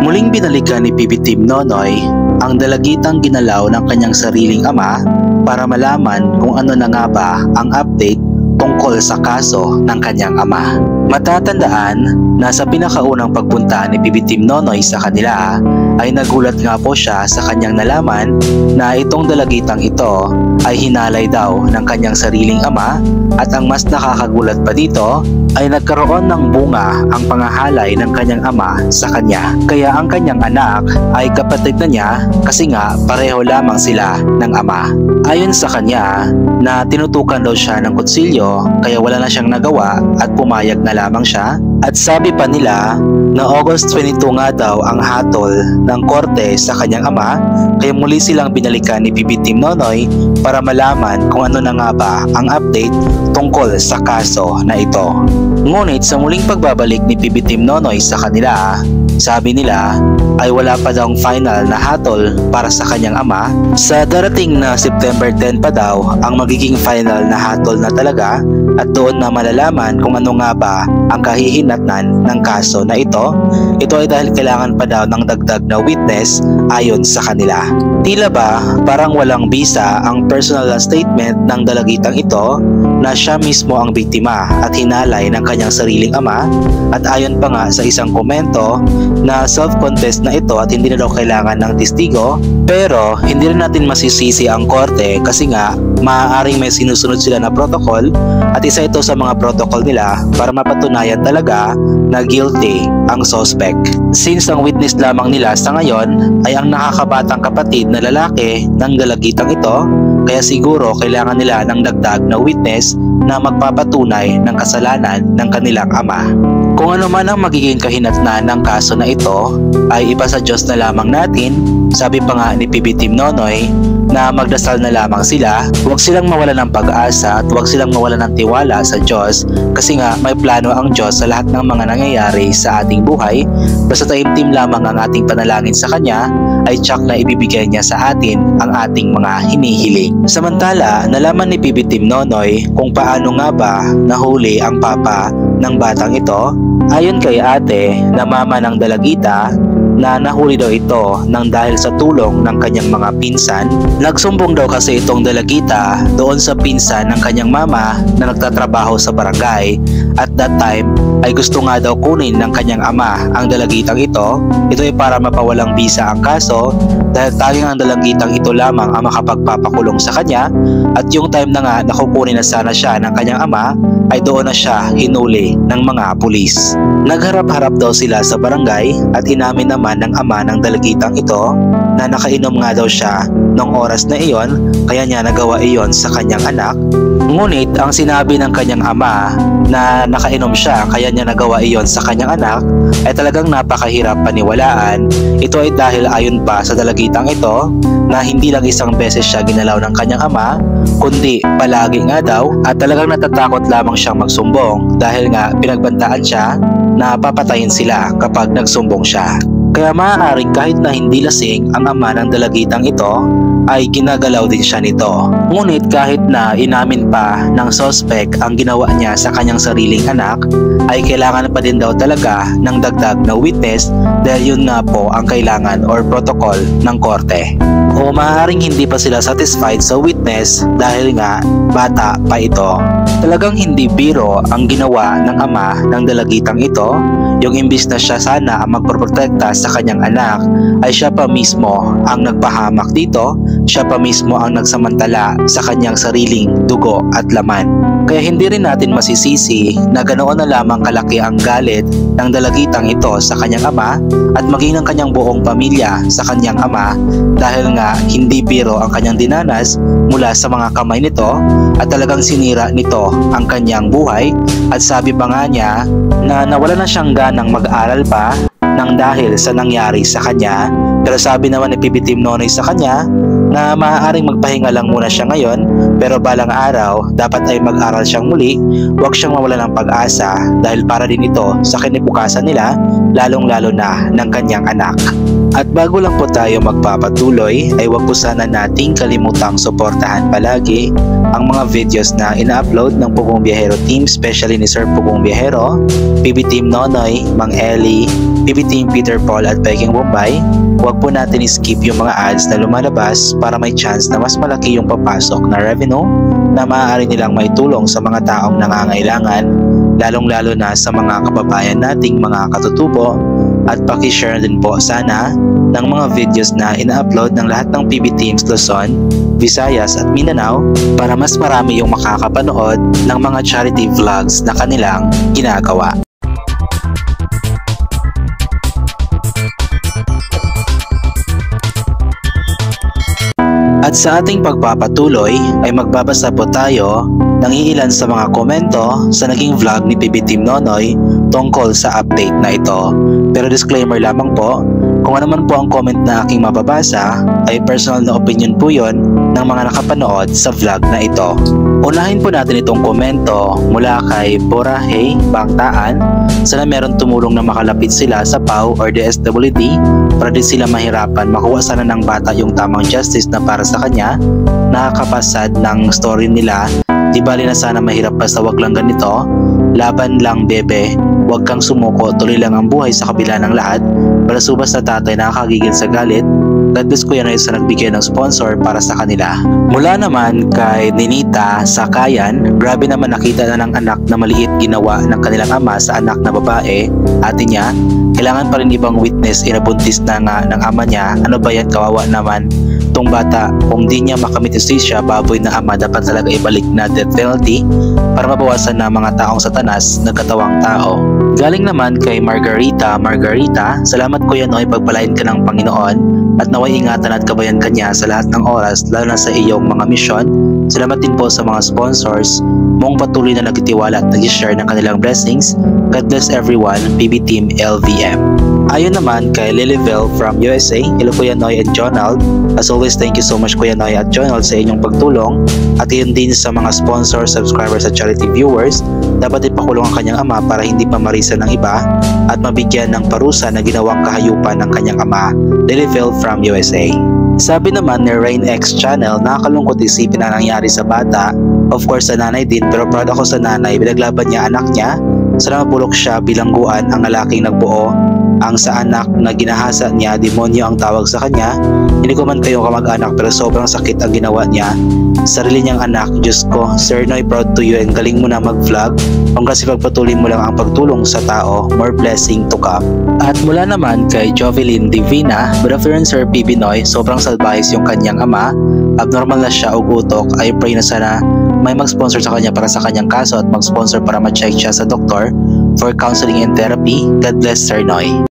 Muling binalikan ni PB Team Nonoy ang dalagitang ginalaw ng kanyang sariling ama para malaman kung ano na nga ba ang update tungkol sa kaso ng kanyang ama. Matatandaan na sa pinakaunang pagpunta ni PB Team Nonoy sa kanila ay nagulat nga po siya sa kanyang nalaman na itong dalagitang ito ay hinalay daw ng kanyang sariling ama, at ang mas nakakagulat pa dito ay nagkaroon ng bunga ang pangahalay ng kanyang ama sa kanya. Kaya ang kanyang anak ay kapatid na niya kasi nga pareho lamang sila ng ama. Ayon sa kanya na tinutukan daw siya ng kutsilyo kaya wala na siyang nagawa at pumayag na lamang siya. At sabi pa nila na August 22 nga daw ang hatol ng korte sa kanyang ama, kaya muli silang binalikan ni PB Team Nonoy para malaman kung ano na nga ba ang update tungkol sa kaso na ito. Ngunit sa muling pagbabalik ni PB Team Nonoy sa kanila, sabi nila ay wala pa daw final na hatol para sa kanyang ama. Sa darating na September 10 pa daw ang magiging final na hatol na talaga, at doon na malalaman kung ano nga ba ang kahihinatnan ng kaso na ito. Ito ay dahil kailangan pa daw ng dagdag na witness ayon sa kanila. Tila ba parang walang bisa ang personal statement ng dalagitang ito na siya mismo ang biktima at hinalay ng kanyang sariling ama, at ayon pa nga sa isang komento na self-confessed na ito at hindi na daw kailangan ng testigo. Pero hindi rin natin masisisi ang korte kasi nga maaaring may sinusunod sila na protocol, at isa ito sa mga protocol nila para mapatunayan talaga na guilty ang suspect. Since ang witness lamang nila sa ngayon ay ang nakakabatang kapatid na lalaki ng dalagitang ito, kaya siguro kailangan nila ng dagdag na witness na magpapatunay ng kasalanan ng kanilang ama. Kung ano man ang magiging kahinatnan ng kaso na ito ay iba sa Diyos na lamang natin. Sabi pa nga ni PB Team Nonoy na magdasal na lamang sila, huwag silang mawala ng pag-asa at huwag silang mawala ng tiwala sa Diyos, kasi nga may plano ang Diyos sa lahat ng mga nangyayari sa ating buhay. Basta taimtim lamang ang ating panalangin sa Kanya ay tsak na ibibigay niya sa atin ang ating mga hinihiling. Samantala, nalaman ni PB Team Nonoy kung paano nga ba nahuli ang papa ng batang ito. Ayon kay ate na mama ng dalagita, na nahuli daw ito nang dahil sa tulong ng kanyang mga pinsan. Nagsumbong daw kasi itong dalagita doon sa pinsan ng kanyang mama na nagtatrabaho sa barangay. At that time ay gusto nga daw kunin ng kanyang ama ang dalagitang ito. Ito ay para mapawalang bisa ang kaso dahil tanging ang dalagitang ito lamang ang makapagpapakulong sa kanya. At yung time na nga nakukunin na sana siya ng kanyang ama ay doon na siya hinuli ng mga pulis. Nagharap-harap daw sila sa barangay at inamin naman ng ama ng dalagitang ito na nakainom nga daw siya noong oras na iyon, kaya niya nagawa iyon sa kanyang anak. Ngunit ang sinabi ng kanyang ama na nakainom siya kaya niya nagawa iyon sa kanyang anak ay talagang napakahirap paniwalaan. Ito ay dahil ayon pa sa dalagitang ito na hindi lang isang beses siya ginalaw ng kanyang ama, kundi palagi nga daw, at talagang natatakot lamang siyang magsumbong dahil nga pinagbantaan siya na papatayin sila kapag nagsumbong siya. Kaya maaaring kahit na hindi lasing ang ama ng dalagitang ito ay ginagalaw din siya nito. Ngunit kahit na inamin pa ng suspect ang ginawa niya sa kanyang sariling anak, ay kailangan pa din daw talaga ng dagdag na witness dahil yun nga po ang kailangan or protocol ng korte. O maaaring hindi pa sila satisfied sa witness dahil nga bata pa ito. Talagang hindi biro ang ginawa ng ama ng dalagitang ito. Yung imbis na siya sana ang magprotekta sa kanyang anak ay siya pa mismo ang nagpahamak dito, siya pa mismo ang nagsamantala sa kanyang sariling dugo at laman. Kaya hindi rin natin masisisi na ganoon na lamang kalaki ang galit ng dalagitang ito sa kanyang ama at maging ng kanyang buong pamilya sa kanyang ama dahil nga hindi biro ang kanyang dinanas mula sa mga kamay nito at talagang sinira nito ang kanyang buhay. At sabi pa nga niya na nawala na siyang ganang mag-aral pa nang dahil sa nangyari sa kanya. Pero sabi naman ni PB Team Nonoy sa kanya na maaaring magpahinga lang muna siya ngayon, pero balang araw dapat ay mag-aral siyang muli. Huwag siyang mawala ng pag-asa dahil para din ito sa kinibukasan nila, lalong-lalo na ng kanyang anak. At bago lang po tayo magpapatuloy ay huwag po sana nating kalimutang suportahan palagi ang mga videos na ina-upload ng Pugong Biyahero Team, especially ni Sir Pugong Biyahero, PB Team Nonoy, Mang Eli, PB Team Peter Paul at Peking Bombay, huwag po natin skip yung mga ads na lumalabas para may chance na mas malaki yung papasok na revenue na maaari nilang maitulong sa mga taong nangangailangan, lalong-lalo na sa mga kababayan nating mga katutubo. At pakishare din po sana ng mga videos na ina-upload ng lahat ng PB Teams Luzon, Visayas at Mindanao para mas marami yung makakapanood ng mga charity vlogs na kanilang ginagawa. At sa ating pagpapatuloy ay magbabasa po tayo ng iilan sa mga komento sa naging vlog ni PB Team Nonoy tungkol sa update na ito. Pero disclaimer lamang po, kung ano man po ang comment na aking mababasa ay personal na opinion po yon ng mga nakapanood sa vlog na ito. Unahin po natin itong komento mula kay Borahe Bangtaan. Sana meron tumulong na makalapit sila sa PAW or DSWD para di sila mahirapan makuha sana ng bata yung tamang justice na para sa kanya. Nakakapasad ng story nila. Di bali na sana mahirap basta wag lang ganito. Laban lang bebe, wag kang sumuko, tuloy lang ang buhay sa kabila ng lahat. Balasubas na tatay nakakagigil sa galit. God bless Kuya Noy sa nagbigay ng sponsor para sa kanila. Mula naman kay Ninita Sakayan, grabe naman nakita na ng anak na maliit ginawa ng kanilang ama sa anak na babae, ate niya. Kailangan pa rin ibang witness, inabuntis na nga ng ama niya. Ano ba yan, kawawa naman tong bata. Kung di niya makamit siya, baboy na ama, dapat talaga ibalik na death penalty para mabawasan na mga taong satanas na katawang tao. Galing naman kay Margarita, salamat Kuya Noy, pagpalain ka ng Panginoon at naway ingatan at kabayan kanya sa lahat ng oras, lalo na sa iyong mga misyon. Salamat din po sa mga sponsors mong patuloy na nagtitiwala at nag-share ng kanilang blessings. God bless everyone, PB Team LVM. Ayon naman kay Lilybell from USA, hello Kuya Noy and Jonald. As always, thank you so much Kuya Noy at Jonald sa inyong pagtulong. At yun din sa mga sponsors, subscribers at charity viewers. Dapat ipakulong ang kanyang ama para hindi pa marisa ng iba at mabigyan ng parusa na ginawang kahayupan ng kanyang ama. Lilybell from USA. Sabi naman ni Rain X Channel, nakakalungkot isipin na nangyari sa bata. Of course sa nanay din, pero proud ako sa nanay, binaglaban niya anak niya. Sana mapulok siya, bilangguan ang lalaking nagbuo. Ang sa anak na ginahasa niya, demonyo ang tawag sa kanya. Hindi ko man kayo kamag-anak pero sobrang sakit ang ginawa niya. Sarili niyang anak, Diyos ko. Sir Noy, proud to you and galing mo na mag-vlog. Hanggang pagpatuloy mo lang ang pagtulong sa tao, more blessing to come. At mula naman kay Jovelyn Divina, good afternoon Sir PB Noy, sobrang salbahis yung kanyang ama. Abnormal na siya o utok, I pray na sana may mag-sponsor sa kanya para sa kanyang kaso at mag-sponsor para ma-check siya sa doktor for counseling and therapy. God bless Sir Noy.